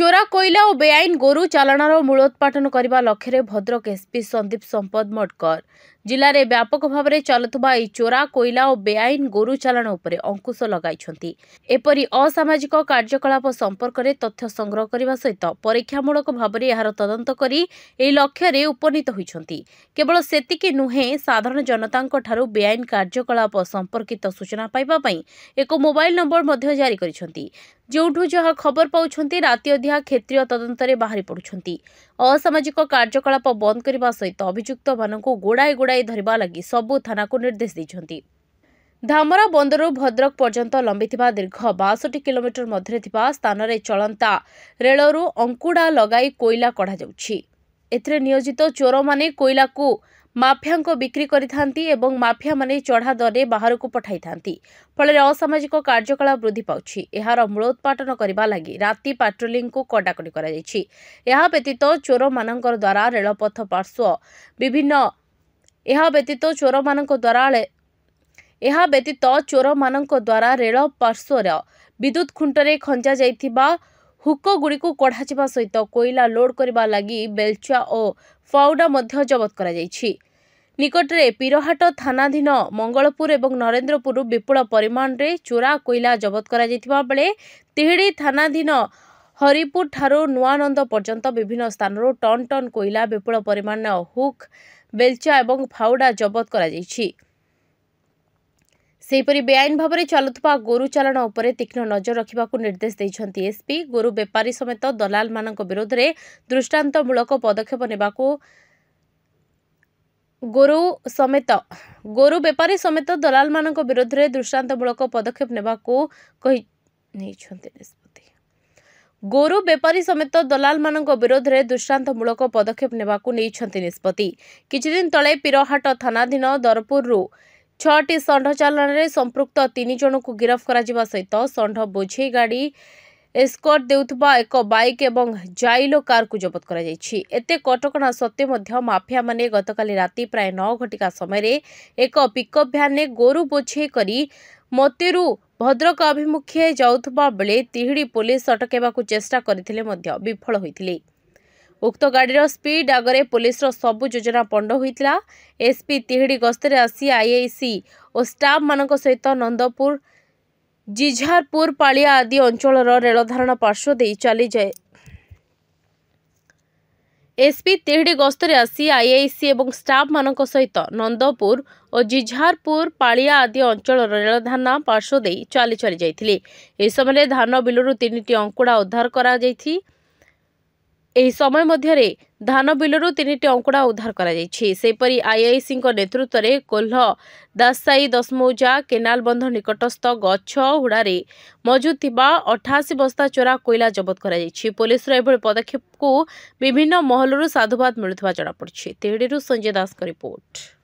चोरा कोईला और बेआईन गोरु चालाणर मूलोत्पाटन करने लक्ष्य भद्रक एसपी संदीप संपद मडकर जिले में व्यापक भाव में चलुवा चोरा कोईला और बेआईन गोरु चालाण उपर अंकुश लगाई एपरी असामाजिक कार्यकलाप संपर्क में तथ्य संग्रह करने सहित परीक्षामूलक भाव में यार तदंत कर लक्ष्य उपनीत होती। केवल सेतिकी नुहे साधारण जनता बेआईन कार्यकलाप संपर्कित सूचना पाइबापी एक मोबाइल नंबर जारी कर जोठू जहाँ खबर पाउछंती राति अधिया क्षेत्रीय तदंतरे बाहरी पड़ुछंती। असामाजिक कार्यकलाप बंद करने सहित अभियुक्त मानक गोड़ाई गोड़ाई धरवा लगी सबु थाना को निर्देश देछंती। धामरा बंदरु भद्रक पर्यंत लंबिथिबा दीर्घ 62 किलोमीटर मध्य थिबा स्थान रे चलंता रेलरू अंकुड़ा लगाई कोईला कढ़ा जाउछि। एथरे नियोजित चोर माने कोईला को माफिया बिक्री करिथांती एवं माफिया माने चढ़ा दरे बाहर को पठाई थांती। फल असामाजिक कार्यकलाप वृद्धि पाउछि। एहार मूलोत्पाटन करबा लागि राति पाट्रोलिंग को कडाकडी करा जायछि। एहा व्यतीत चोर मानकर द्वारा रेलपथ पार्श्व विभिन्न चोर मानक द्वारा रेल पार्श्वर विद्युत खुंटरे खंजा जाइथिबा हुक गुड़ी को कढ़ा सहित कोईला लोड करबा लागि बेलचा और फाउडा मध्य जबत करा जायछि। निकटरे पीरहाट थानाधीन मंगलपुर एवं नरेंद्रपुर विपुल परिमाण रे चोरा कोईला जबत करा जायथिबा बेले तिहिडी थानाधीन हरिपुर ठारो नुआनंद पर्यंत विभिन्न स्थानरो टन टन कोईला विपुल परिमाण हुक बेलचा एवं फाउडा जबत करा जायछि। सेहीपरि बेआईन भाव में चलुवा गोरु चालाण उपर तीक्ष्ण नजर रखा निर्देश देइछंती एसपी। गोरु बेपारी समेत दलाल मानक विरोध में दृष्टांतमूलक पदक्षेप नेबाकू गोरु बेपारी समेत दलाल मानक विरोध में दृष्टांतमूलक पदक्षेप नेबाकू गोरु बेपारी समेत दलाल मानक विरोध में दृष्टांतमूलक पदक्षेप नेबाकू निष्पत्ति। किछि दिन तले पीरहाट थानाधीन दरपुरु 6टी षंढ चालाण में संपृक्त 3 जन को गिरफ्त करा सहित षंढ बोझे गाड़ी एस्कॉर्ट देउथबा एक बाइक एवं जाइलो कार को जबत करा जायछि। एते कटकणा सत्वे मध्य माफिया माने गतकाली राति प्राय 9 घटिका समय एक पिकअप भ्यान ने गोरु बोझे करी मतेरू भद्रक अभिमुखे जाउथबा बेले तिहिडी पुलिस अटकेबाकू चेष्टा करथिले मध्य विफल होइथिले। उक्त गाड़ीर स्पीड आगरे पुलिस सबु योजना पंड होइतिला। एसपी तिहिडी गस्तर आसी आईआईसी और स्टाफ मानक सहित नंदपुर जिझारपुर पालिया आदि अंचल रेलधारण पार्श्व दे चली जाए। एसपी तिहिडी गस्तर आसी आईआईसी और स्टाफ मानक सहित नंदपुर और जिझारपुर पालिया आदि अंचल रेलधारण पार्श्व दे चली जाइथिले। ए समय धान बिलरू 3टी अंकुड़ा उद्धार करा जाइथि। एही समय मध्यरे धान बिलरू 3टी अंकुड़ा उद्धार करा जाइछि। सेपरि आईआईसी नेतृत्व में कोल्ह दासाई दसमौजा केनाल बंध निकटस्थ गछ हुड़ारे मौजूद थिबा 88 बस्ता चोरा कोईला जबत करा जाइछि। पुलिस एभଳି पदक्षेप को विभिन्न महलरू साधुवाद मिलुथबा जणा पड़छि। तिहिडीरू संजय दास का रिपोर्ट।